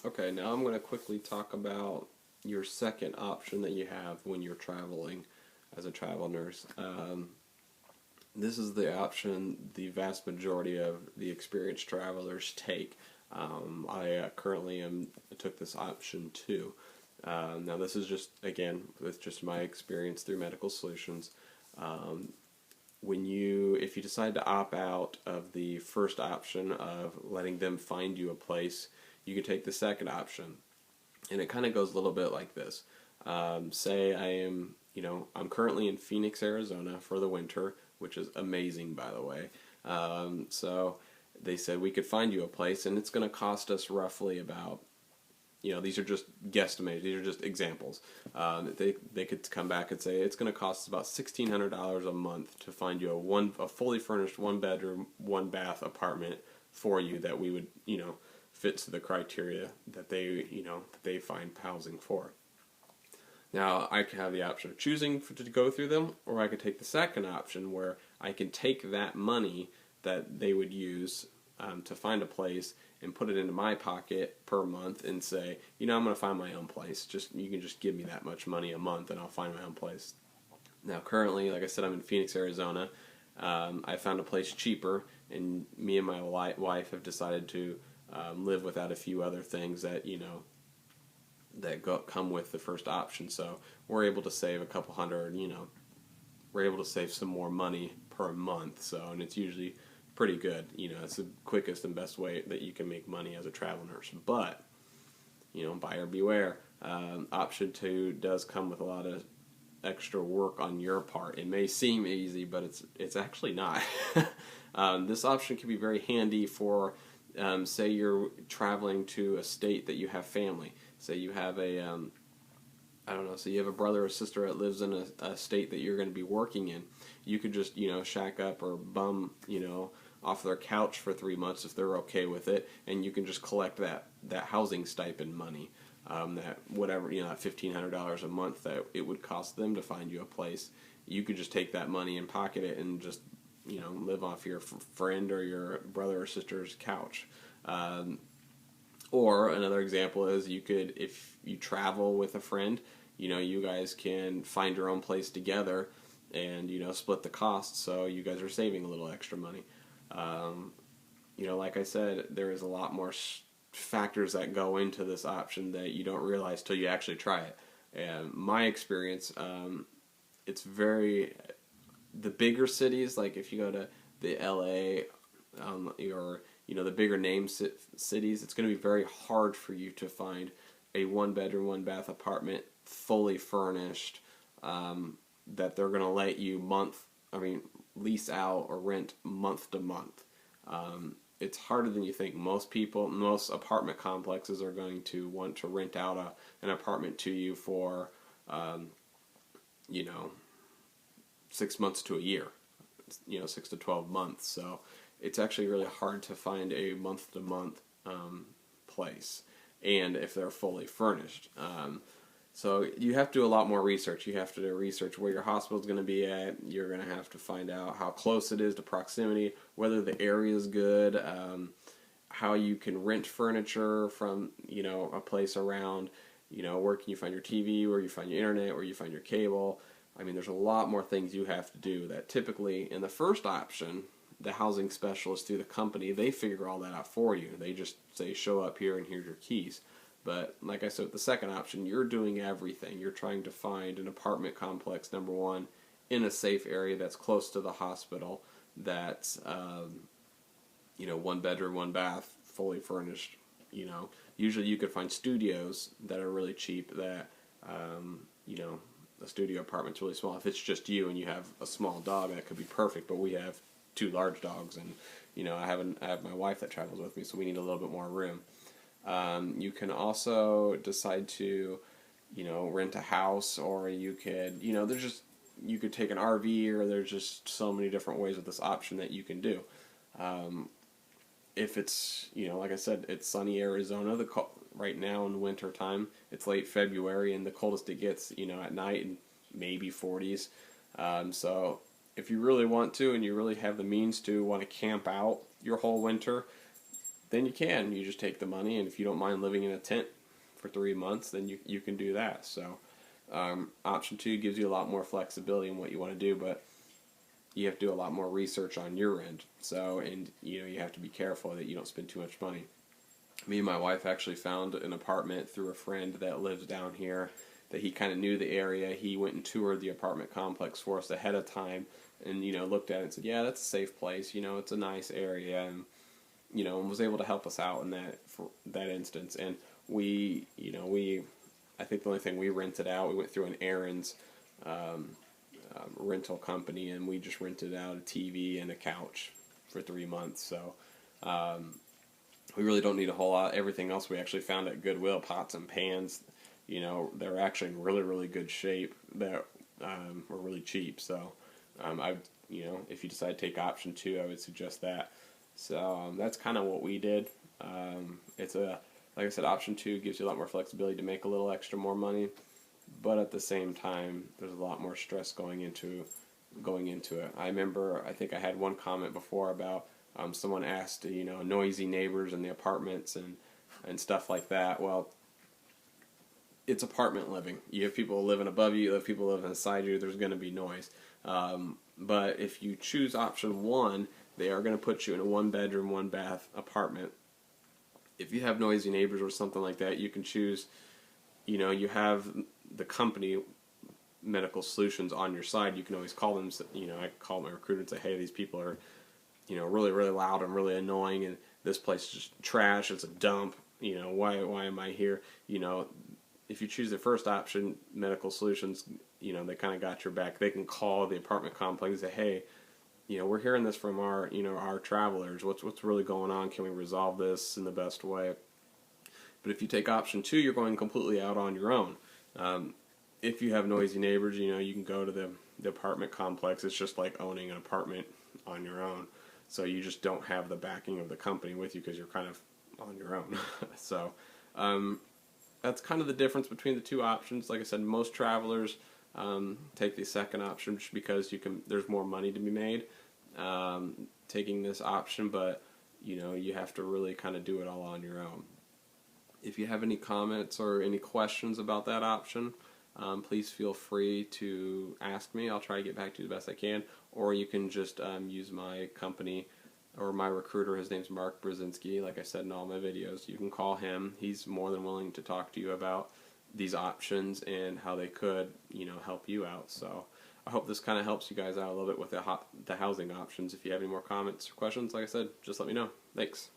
Okay, now I'm going to quickly talk about your second option that you have when you're traveling as a travel nurse. This is the option the vast majority of the experienced travelers take. I currently took this option too. Now this is just, again, with just my experience through Medical Solutions. Um, if you decide to opt out of the first option of letting them find you a place, you can take the second option, and it kind of goes a little bit like this. Say I'm currently in Phoenix, Arizona for the winter, which is amazing, by the way. So they said we could find you a place, and it's going to cost us roughly about, these are just guesstimated. These are just examples. They could come back and say it's going to cost us about $1,600 a month to find you a fully furnished 1 bedroom, 1 bath apartment for you that we would fit to the criteria that they find housing for. Now, I could have the option of choosing to go through them, or I could take the second option where I can take that money that they would use to find a place and put it into my pocket per month and say, I'm going to find my own place. You can just give me that much money a month and I'll find my own place. Now, currently, like I said, I'm in Phoenix, Arizona. I found a place cheaper, and me and my wife have decided to live without a few other things that come with the first option. So we're able to save a couple hundred. We're able to save some more money per month. So, and it's usually pretty good. It's the quickest and best way that you can make money as a travel nurse. But buyer beware. Option 2 does come with a lot of extra work on your part. It may seem easy, but it's actually not. This option can be very handy for, say you're traveling to a state that you have family. Say you have so you have a brother or sister that lives in a state that you're going to be working in. You could just, shack up or bum, off their couch for 3 months if they're okay with it, and you can just collect that housing stipend money. That whatever, that $1,500 a month that it would cost them to find you a place. You could just take that money and pocket it and just, live off your friend or your brother or sister's couch. Or another example is if you travel with a friend, you guys can find your own place together and, split the costs, so you guys are saving a little extra money. Like I said, there is a lot more factors that go into this option that you don't realize till you actually try it. And my experience, the bigger cities, like if you go to the LA, or the bigger name cities, it's going to be very hard for you to find a 1 bedroom, 1 bath apartment fully furnished, that they're going to let you lease out or rent month to month. It's harder than you think. Most apartment complexes are going to want to rent out an apartment to you for, 6 months to a year, 6 to 12 months. So it's actually really hard to find a month-to-month place, and if they're fully furnished. So you have to do a lot more research. You have to research where your hospital is going to be at. You're going to have to find out how close it is to proximity, whether the area is good, how you can rent furniture from a place around. Where can you find your TV, where you find your internet, where you find your cable. There's a lot more things you have to do that typically in the first option, the housing specialist through the company, they figure all that out for you. They just say, show up here and here's your keys. But like I said, with the second option, you're doing everything. You're trying to find an apartment complex, number one, in a safe area that's close to the hospital, that's 1 bedroom, 1 bath, fully furnished. Usually you could find studios that are really cheap that, a studio apartment's really small. If it's just you and you have a small dog, that could be perfect, but we have 2 large dogs, and I have my wife that travels with me, so we need a little bit more room. You can also decide to, rent a house, or you could, you could take an RV, or there's just so many different ways with this option that you can do. If it's, like I said, it's sunny Arizona, right now in the winter time, it's late February, and the coldest it gets, at night, maybe 40s. So if you really want to, and you really have the means to want to camp out your whole winter, then you can. You just take the money, and if you don't mind living in a tent for 3 months, then you can do that. So option 2 gives you a lot more flexibility in what you want to do, but you have to do a lot more research on your end. So, and you have to be careful that you don't spend too much money. Me and my wife actually found an apartment through a friend that lives down here, that he kind of knew the area. He went and toured the apartment complex for us ahead of time, and looked at it and said, yeah, that's a safe place, it's a nice area, and and was able to help us out in that instance. And I think the only thing we rented out, we went through an Aaron's rental company, and we just rented out a TV and a couch for 3 months. So we really don't need a whole lot. Everything else we actually found at Goodwill, pots and pans, they're actually in really, really good shape, that were really cheap. So if you decide to take option 2, I would suggest that. So that's kind of what we did. Like I said, option 2 gives you a lot more flexibility to make a little extra more money, but at the same time, there's a lot more stress going into it. I think I had one comment before about someone asked, noisy neighbors in the apartments and stuff like that. Well, it's apartment living. You have people living above you, you have people living inside you. There's going to be noise. But if you choose option 1, they are going to put you in a 1-bedroom, 1-bath apartment. If you have noisy neighbors or something like that, you can choose, you have the company Medical Solutions on your side. You can always call them, I call my recruiter and say, hey, these people are, really, really loud and really annoying, and this place is just trash, it's a dump, why am I here? If you choose the first option, Medical Solutions, they kind of got your back. They can call the apartment complex and say, hey, we're hearing this from our travelers. What's really going on? Can we resolve this in the best way? But if you take option 2, you're going completely out on your own. If you have noisy neighbors, you can go to the apartment complex. It's just like owning an apartment on your own. So you just don't have the backing of the company with you because you're kind of on your own. So that's kind of the difference between the two options. Like I said, most travelers take the second option just because there's more money to be made taking this option, but you have to really kind of do it all on your own. If you have any comments or any questions about that option, please feel free to ask me. I'll try to get back to you the best I can, or you can just use my company or my recruiter. His name's Mark Brzezinski, like I said in all my videos. You can call him. He's more than willing to talk to you about these options and how they could, help you out. So I hope this kind of helps you guys out a little bit with the housing options. If you have any more comments or questions, like I said, just let me know. Thanks.